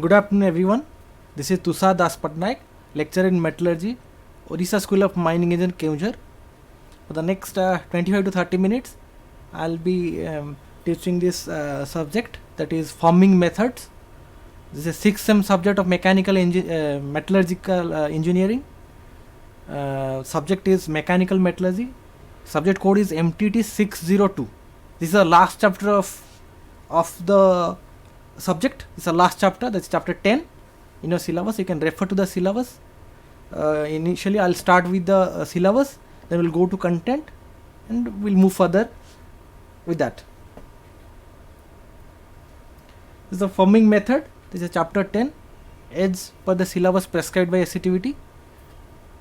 Good afternoon, everyone. This is Tushar Das Patnaik, lecturer in metallurgy, Odisha School of Mining Engineering, Keonjhar. For the next 25 to 30 minutes, I'll be teaching this subject, that is forming methods. This is a 6th sem subject of metallurgical engineering. Subject is mechanical metallurgy. Subject code is MTT 602. This is the last chapter of the subject. It's the last chapter, that's chapter 10 in your syllabus. You can refer to the syllabus. Initially I'll start with the syllabus, then we'll go to content and we'll move further with that. This is the forming method. This is chapter 10 as per the syllabus prescribed by SCTVT.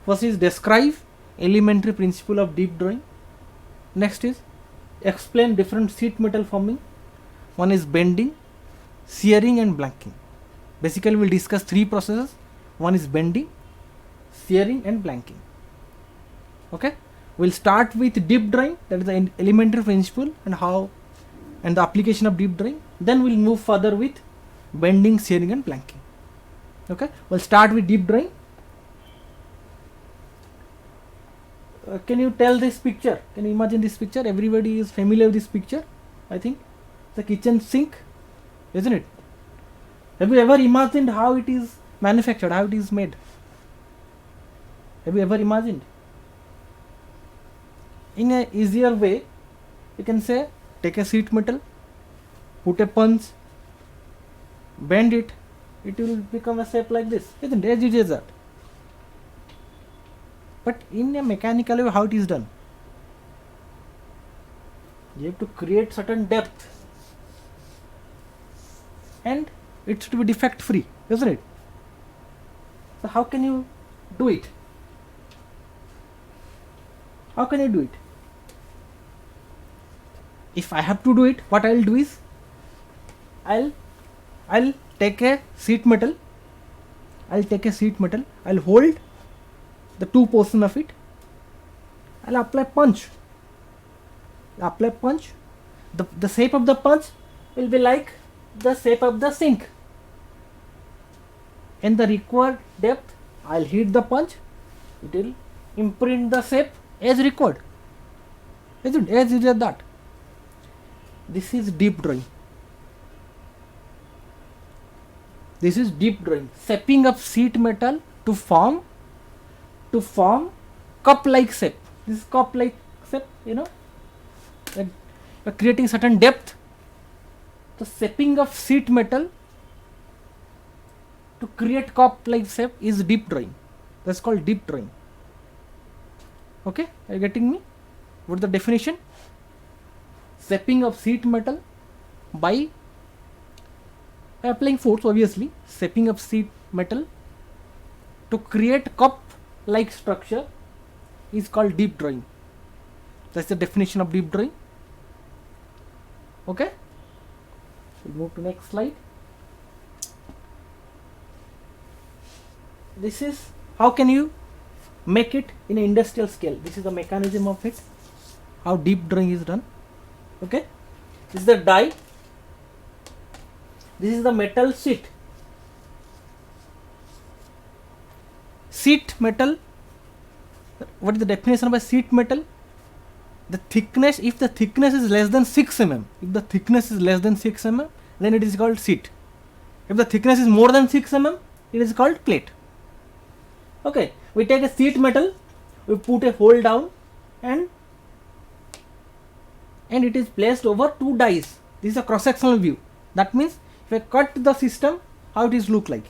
First is describe elementary principle of deep drawing. Next is explain different sheet metal forming. One is bending, shearing and blanking. Basically we'll discuss three processes. One is bending, shearing and blanking. Okay, we'll start with deep drawing, that is the elementary principle and the application of deep drawing. Then we'll move further with bending, shearing and blanking. Okay, we'll start with deep drawing. Can you tell this picture? Can you imagine this picture? Everybody is familiar with this picture, I think. The kitchen sink, isn't it? Have you ever imagined how it is manufactured, how it is made? Have you ever imagined? In a easier way, you can say, take a sheet metal, put a punch, bend it, it will become a shape like this, isn't it? As easy as that. But in a mechanical way, how it is done? You have to create certain depth and it should be defect free, isn't it? So how can you do it? How can you do it? If I have to do it, what I'll do is I'll take a sheet metal, I'll hold the two portion of it, I'll apply punch. The shape of the punch will be like the shape of the sink. In the required depth, I'll hit the punch, it will imprint the shape as required. Isn't it? As easy as that. This is deep drawing. This is deep drawing. Shaping of sheet metal to form cup-like shape. This is cup-like shape, you know. Like you're creating certain depth. The shaping of sheet metal to create cup-like shape is deep drawing. That's called deep drawing. Okay, are you getting me? What's the definition? Shaping of sheet metal by applying force, obviously. Shaping of sheet metal to create cup-like structure is called deep drawing. That's the definition of deep drawing. Okay, we'll move to next slide. This is how can you make it in an industrial scale. This is the mechanism of it, how deep drawing is done. Okay, this is the die, this is the metal sheet. Sheet metal, what is the definition of a sheet metal? The thickness, if the thickness is less than 6 mm, then it is called sheet. If the thickness is more than 6 mm, it is called plate. Okay, we take a sheet metal, we put a hole down and it is placed over two dies. This is a cross-sectional view. That means if I cut the system, how it will look like?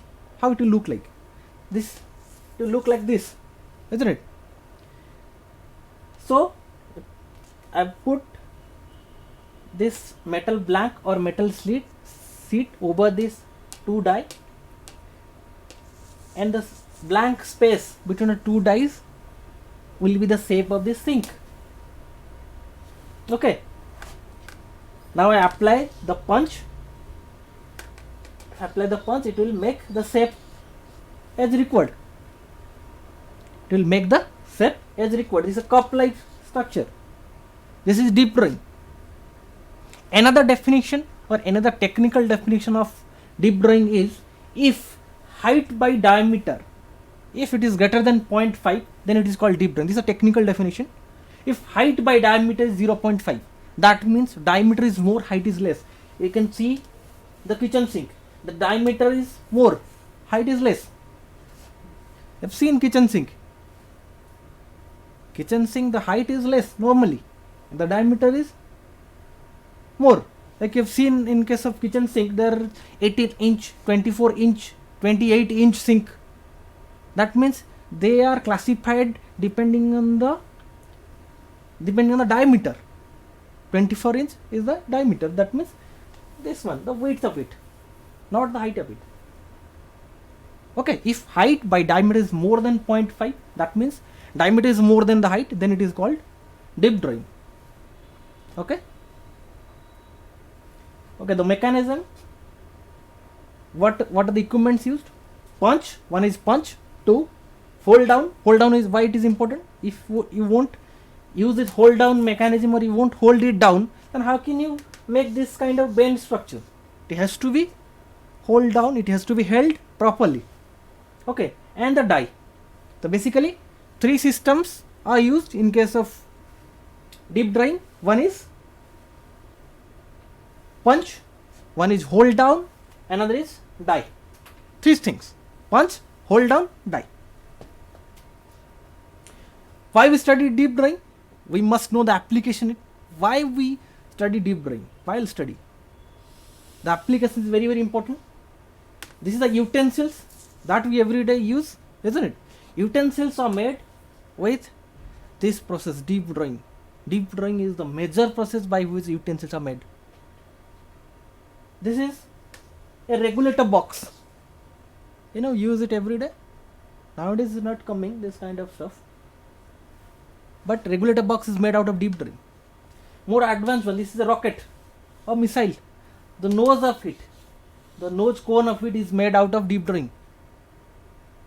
This will look like this, isn't it? So I put this metal blank or metal sheet over this two die, and the blank space between the two dies will be the shape of this sink. Okay, now I apply the punch, it will make the shape as required. This is a cup-like structure. This is deep drawing. Another definition or another technical definition of deep drawing is If height by diameter, if it is greater than 0.5, then it is called deep drawing. This is a technical definition. If height by diameter is 0.5, that means diameter is more, height is less. You can see the kitchen sink, the diameter is more, height is less. You have seen kitchen sink. Kitchen sink, the height is less normally, the diameter is more. Like you have seen in case of kitchen sink, there are 18-inch, 24-inch, 28-inch sink. That means they are classified depending on the diameter. 24-inch is the diameter. That means this one, the width of it, not the height of it. Okay, if height by diameter is more than 0.5, that means diameter is more than the height, then it is called deep drawing. Okay. Okay, the mechanism. What are the equipments used? Punch. One is punch. Two, fold down. Hold down is why it is important. If you won't use this hold down mechanism, or you won't hold it down, then how can you make this kind of bend structure? It has to be hold down. It has to be held properly. Okay, and the die. So basically, three systems are used in case of deep drawing. One is punch, one is hold down, another is die. Three things: punch, hold down, die. Why we study deep drawing? We must know the application. Why we study deep drawing? While study, the application is very, very important. This is the utensils that we everyday use, isn't it? Utensils are made with this process, deep drawing. Deep drawing is the major process by which utensils are made. This is a regulator box. Use it every day. Nowadays is not coming this kind of stuff. But regulator box is made out of deep drawing. More advanced one, this is a rocket or missile. The nose of it, the nose cone of it is made out of deep drawing.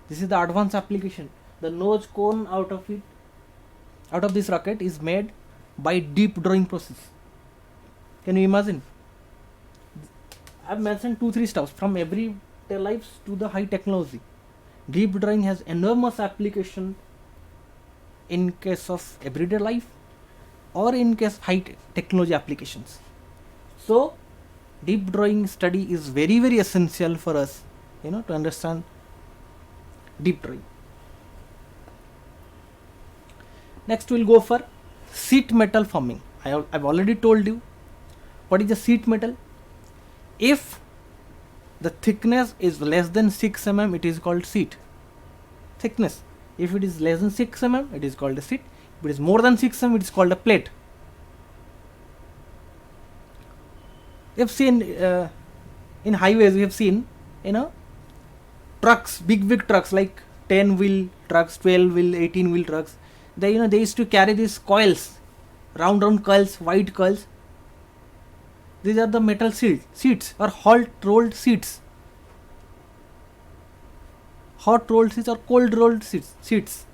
This is the advanced application. The nose cone out of this rocket is made by deep drawing process. Can you imagine? I have mentioned 2-3 stuffs from everyday lives to the high technology. Deep drawing has enormous application in case of everyday life or in case of high technology applications. So deep drawing study is very, very essential for us, to understand deep drawing. Next we'll go for sheet metal forming. I've already told you what is a sheet metal. If the thickness is less than 6 mm, it is called sheet. Thickness. If it is less than 6 mm, it is called a sheet. If it is more than 6 mm, it is called a plate. We have seen in highways, we have seen, trucks, big trucks like 10-wheel trucks, 12-wheel, 18-wheel trucks. They used to carry these coils, round coils, white coils. These are the metal seats or hot rolled seats. Hot rolled seats or cold rolled seats.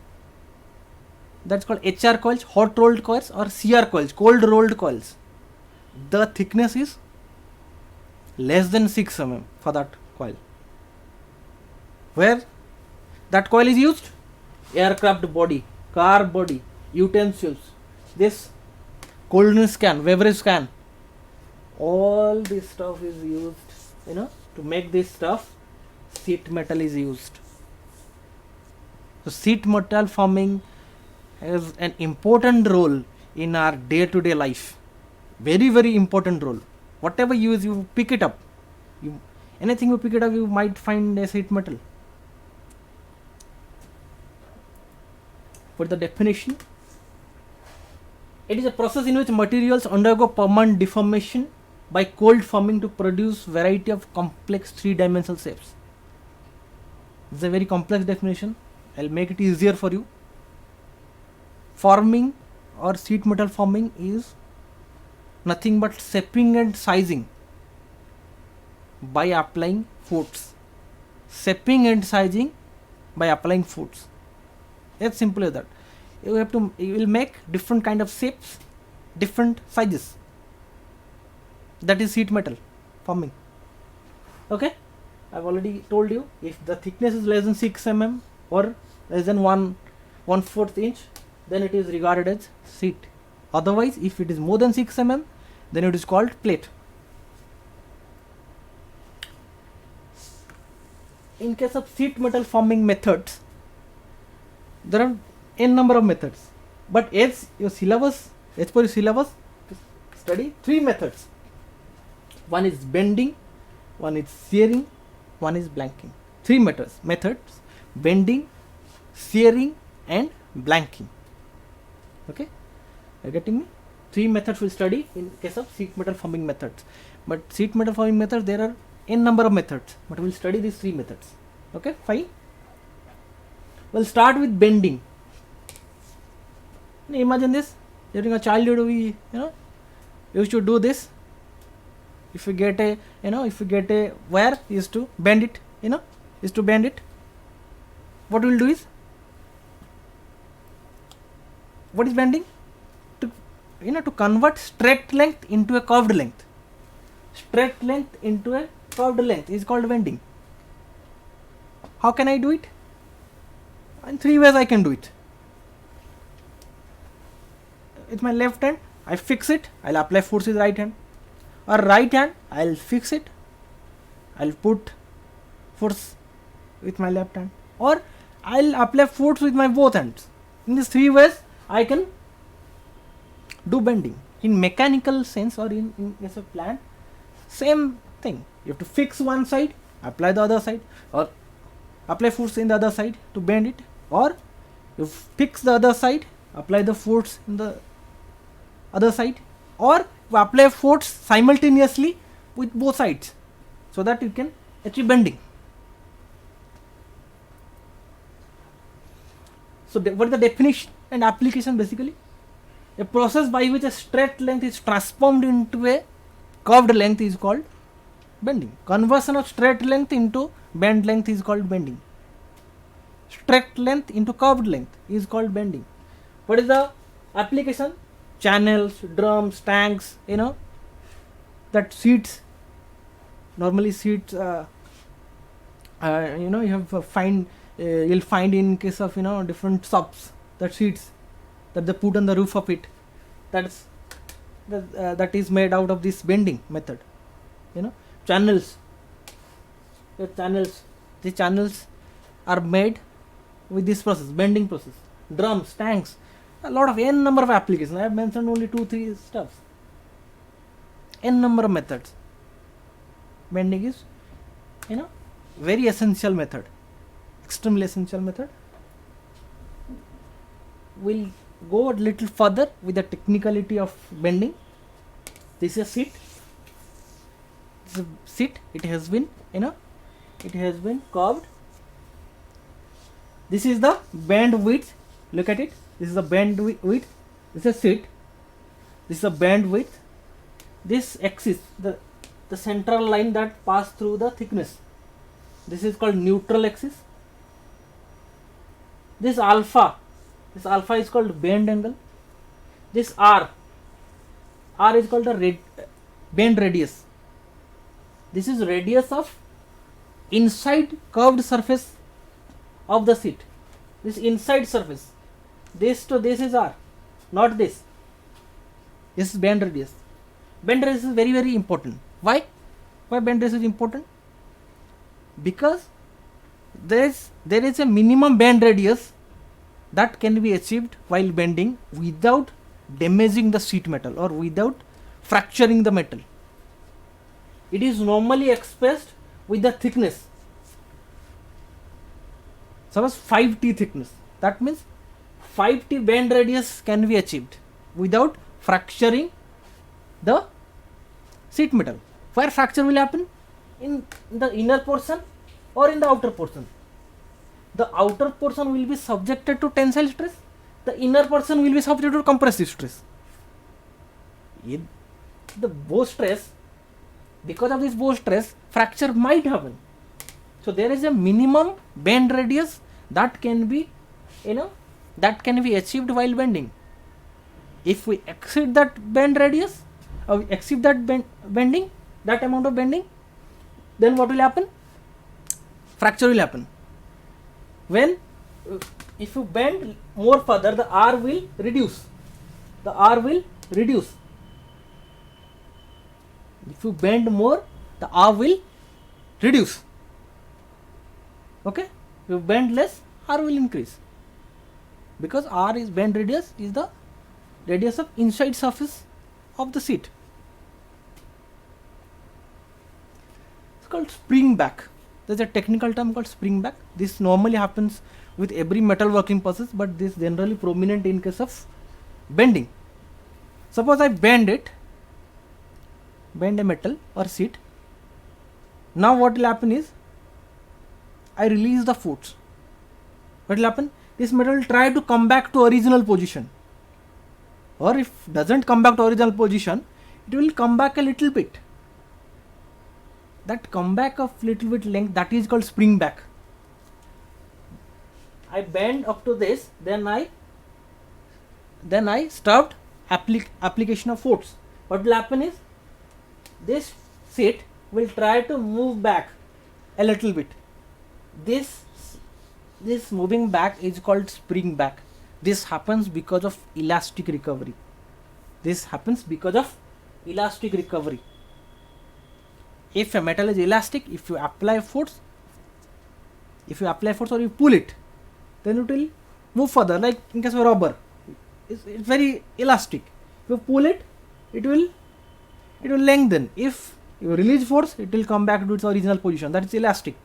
That's called HR coils, hot rolled coils, or CR coils, cold rolled coils. The thickness is less than 6 mm for that coil. Where that coil is used? Aircraft body, car body, utensils, this coldness can, beverage can. All this stuff is used, to make this stuff. Sheet metal is used. So sheet metal forming has an important role in our day-to-day life. Very, very important role. Whatever you use, you pick it up. Anything you pick it up, you might find a sheet metal. For the definition, it is a process in which materials undergo permanent deformation by cold forming to produce variety of complex three-dimensional shapes. It's a very complex definition. I'll make it easier for you. Forming or sheet metal forming is nothing but shaping and sizing by applying force. Shaping and sizing by applying force. It's simple as that. You will make different kind of shapes, different sizes. That is sheet metal forming. Okay. I've already told you, if the thickness is less than 6 mm or less than 1/4 inch, then it is regarded as sheet. Otherwise, if it is more than 6 mm, then it is called plate. In case of sheet metal forming methods, there are n number of methods, but as per your syllabus, study 3 methods. One is bending, one is shearing, one is blanking. 3 methods: bending, shearing, and blanking. Okay, are you getting me? 3 methods we study in case of sheet metal forming methods. But sheet metal forming methods, there are n number of methods, but we will study these 3 methods. Okay, fine. We'll start with bending. Imagine this: during our childhood, we used to do this. If we get a wire, used to bend it. What we'll do is, what is bending? To convert straight length into a curved length. Straight length into a curved length is called bending. How can I do it? In 3 ways I can do it. With my left hand, I fix it, I'll apply force with right hand. Or right hand, I'll fix it, I'll put force with my left hand. Or I'll apply force with my both hands. In these 3 ways, I can do bending. In mechanical sense or in case of plant, same thing. You have to fix one side, apply the other side, or apply force in the other side to bend it, or you fix the other side, apply the force in the other side, or you apply force simultaneously with both sides, so that you can achieve bending. So what is the definition and application? Basically, a process by which a straight length is transformed into a curved length is called bending. Conversion of straight length into bent length is called bending. Straight length into curved length is called bending. What is the application? Channels, drums, tanks, that seats. Normally seats, you have you'll find in case of different shops, that seats that they put on the roof of it. That is made out of this bending method. Channels. The channels are made with this process, bending process. Drums, tanks, a lot of n number of applications. I have mentioned only 2-3 stuffs. N number of methods. Bending is very essential method, extremely essential method. We'll go a little further with the technicality of bending. This is a seat. It has been curved. This is the bend width. Look at it. This is the bend width. This is a seat. This is a bend width. This axis, the central line that pass through the thickness, this is called neutral axis. This alpha is called bend angle. This R is called the bend radius. This is radius of inside curved surface of the seat. This inside surface. This to this is R, not this. This is bend radius. Bend radius is very, very important. Why? Why bend radius is important? Because there is a minimum bend radius that can be achieved while bending without damaging the sheet metal or without fracturing the metal. It is normally expressed with the thickness. Suppose 5T thickness. That means 5T bend radius can be achieved without fracturing the sheet metal. Where fracture will happen? In the inner portion or in the outer portion. The outer portion will be subjected to tensile stress. The inner portion will be subjected to compressive stress. The bow stress, because of this bow stress, fracture might happen. So there is a minimum bend radius that can be achieved while bending. If we exceed that bend radius, or exceed that bending, that amount of bending, then what will happen? fracture will happen. When if you bend more further, the R will reduce. The R will reduce. If you bend more, the R will reduce. Okay? If you bend less, R will increase. Because R is bend radius is the radius of inside surface of the seat. It's called spring back. There's a technical term called spring back. This normally happens with every metal working process, but this generally prominent in case of bending. Suppose I bend a metal or seat. Now what will happen is, I release the force. What will happen? This metal will try to come back to original position. Or if doesn't come back to original position, it will come back a little bit. That comeback of little bit length, that is called spring back. I bend up to this, then I stopped application of force. What will happen is, this seat will try to move back a little bit. This moving back is called spring back. This happens because of elastic recovery. If a metal is elastic, if you apply force or you pull it, then it will move further. Like in case of rubber, it's very elastic. If you pull it, it will lengthen. If you release force, it will come back to its original position. That is elastic.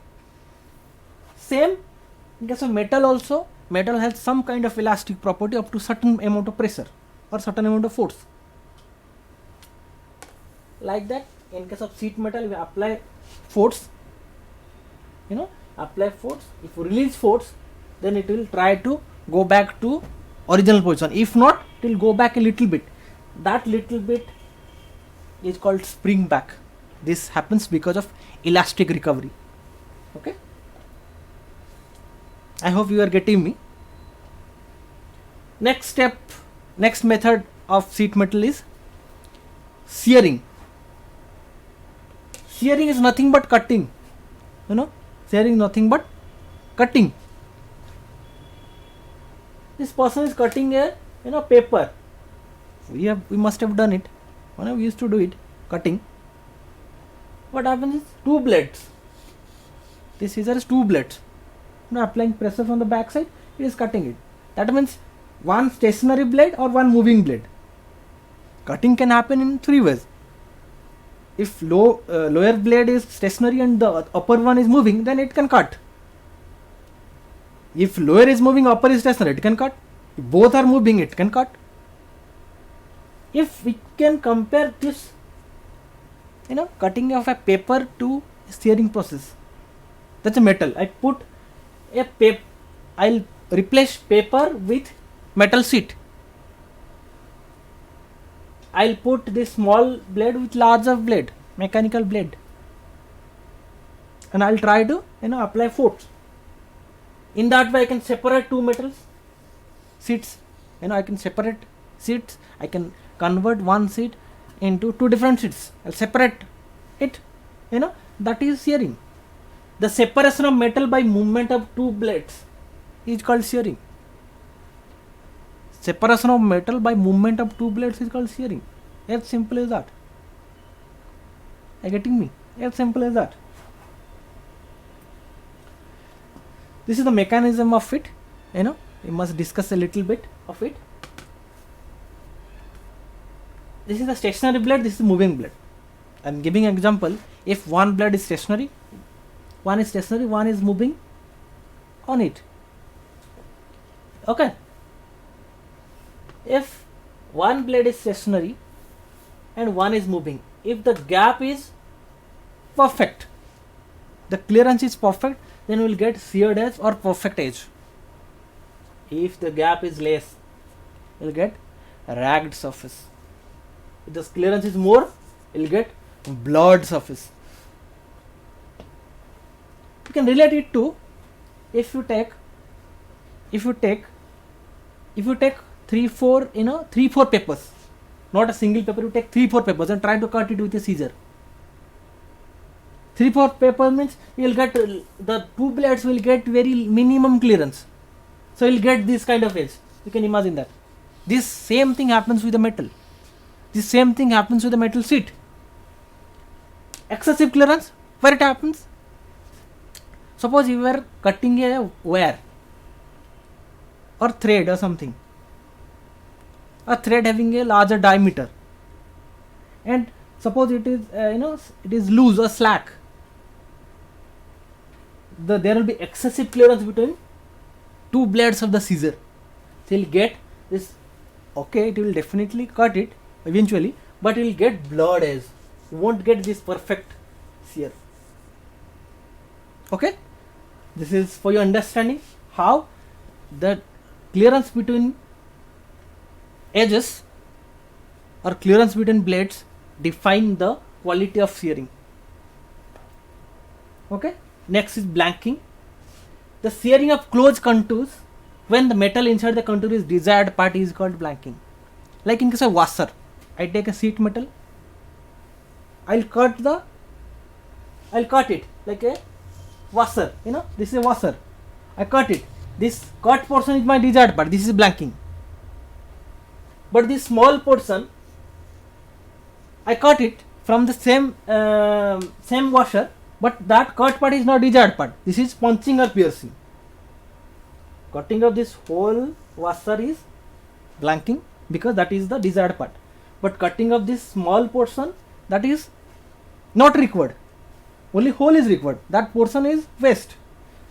Same in case of metal also. Metal has some kind of elastic property up to certain amount of pressure or certain amount of force. Like that, in case of sheet metal, we apply force. If you release force, then it will try to go back to original position. If not, it will go back a little bit. That little bit is called spring back. This happens because of elastic recovery. Okay? I hope you are getting me. Next method of sheet metal is shearing. Shearing is nothing but cutting. Shearing is nothing but cutting. This person is cutting a paper. We must have done it. We used to do it, cutting. What happens is, two blades. This scissor is two blades. Applying pressure from the back side, it is cutting it. That means one stationary blade or one moving blade. Cutting can happen in three ways. If lower blade is stationary and the upper one is moving, then it can cut. If lower is moving, upper is stationary, it can cut. If both are moving, it can cut. If we can compare this, cutting of a paper to shearing process. That's a metal. I'll replace paper with metal sheet. I'll put this small blade with larger blade, mechanical blade, and I'll try to apply force. In that way, I can separate two metals sheets. I can separate sheets. I can convert one sheet into two different sheets. I'll separate it. That is shearing. The separation of metal by movement of two blades is called shearing. Separation of metal by movement of two blades is called shearing. As simple as that. Are you getting me? As simple as that. This is the mechanism of it. We must discuss a little bit of it. This is the stationary blade, this is the moving blade. I am giving an example. If one blade is stationary, one is moving on it. Okay. If one blade is stationary and one is moving, if the gap is perfect, the clearance is perfect, then we will get sheared edge or perfect edge. If the gap is less, we will get ragged surface. If the clearance is more, we will get blurred surface. You can relate it to, if you take 3-4 papers, not a single paper, you take 3-4 papers and try to cut it with a scissor. 3/4 paper means you will get the two blades will get very minimum clearance, so you will get this kind of edge. You can imagine that. This same thing happens with the metal. This same thing happens with the metal sheet. Excessive clearance, where it happens? Suppose you were cutting a wire or thread or something, a thread having a larger diameter, and suppose it is it is loose or slack. There will be excessive clearance between two blades of the scissor. So you'll get this. Okay, it will definitely cut it eventually, but you will get blurred edge. You won't get this perfect shear. Okay, this is for your understanding how the clearance between edges or clearance between blades define the quality of shearing. Okay, next is blanking. The shearing of closed contours when the metal inside the contour is desired part is called blanking. Like in case of washer, I take a sheet metal, I'll cut it like a washer. This is a washer. I cut it. This cut portion is my desired part. This is blanking. But this small portion, I cut it from the same washer, but that cut part is not desired part. This is punching or piercing. Cutting of this whole washer is blanking because that is the desired part. But cutting of this small portion, that is not required. Only hole is required. That portion is waste.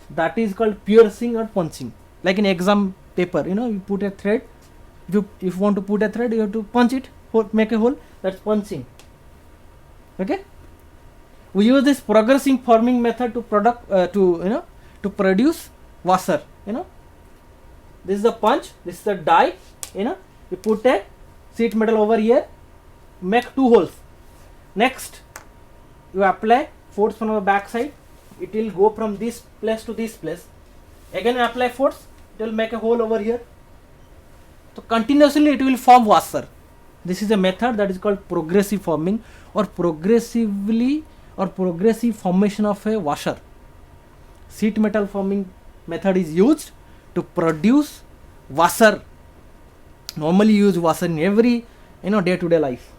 That is called piercing or punching. Like in exam paper, you put a thread. If you want to put a thread, you have to punch it, make a hole. That's punching. Okay. We use this progressive forming method to produce washer. This is the punch. This is the die. You put a sheet metal over here, make two holes. Next, you apply force from the back side. It will go from this place to this place. Again, you apply force. It will make a hole over here. So continuously, it will form washer. This is a method that is called progressive forming or progressive formation of a washer. Sheet metal forming method is used to produce washer. Normally use washer in every day-to-day life.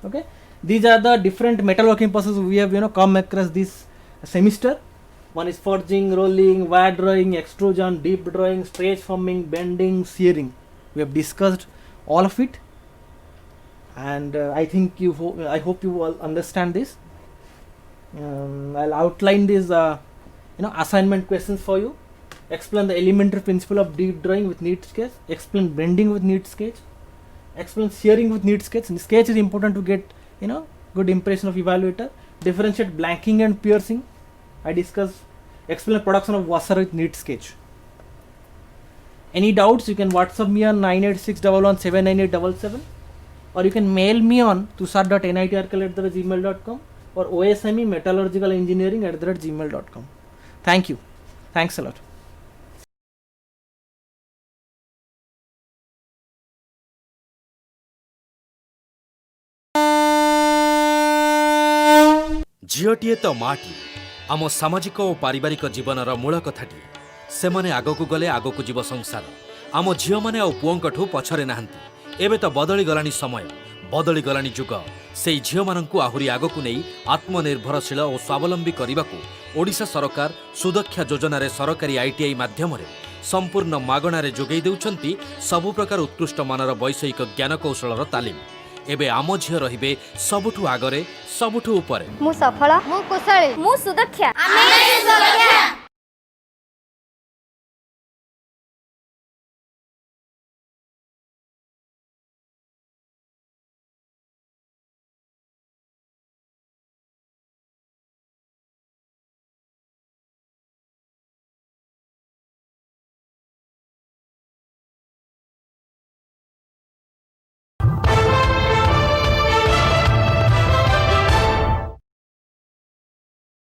Okay, these are the different metalworking processes we have come across this semester. One is forging, rolling, wire drawing, extrusion, deep drawing, stretch forming, bending, shearing. We have discussed all of it, and I hope you all understand this. I'll outline these assignment questions for you. Explain the elementary principle of deep drawing with neat sketch. Explain bending with neat sketch. Explain shearing with neat sketch. And sketch is important to get good impression of evaluator. Differentiate blanking and piercing. I discuss. Explain production of washer with neat sketch. Any doubts, you can WhatsApp me on 98611798877, or you can mail me on tushar.nitrkl@gmail.com or OSME metallurgical engineering @gmail.com. Thank you. Thanks a lot. झीटीए तो माटी आम सामाजिक और पारिवारिक जीवनर मूल कथाटी से माने आगकू गले आगकू जीव संसार आम झील मैंने आ पुओंकठू पछरे नाहांती एबे तो बदली गलानी समय बदली गलानी जुग से झील माननकू आहुरी आगकू नहीं आत्मनिर्भरशील और स्वावलंबी करने ओडिशा सरकार सुदक्षा योजन सरकारी आईटीआई माध्यम संपूर्ण मागणार जोगई देउछंती सबु प्रकार उत्कृष्ट मानर वैषयिक ज्ञान कौशलर तालीम। एबे आम झील रहिबे सबुठू आगरे सबुठू उपरे। मु सफल मु कुशली मु सुदक्षा।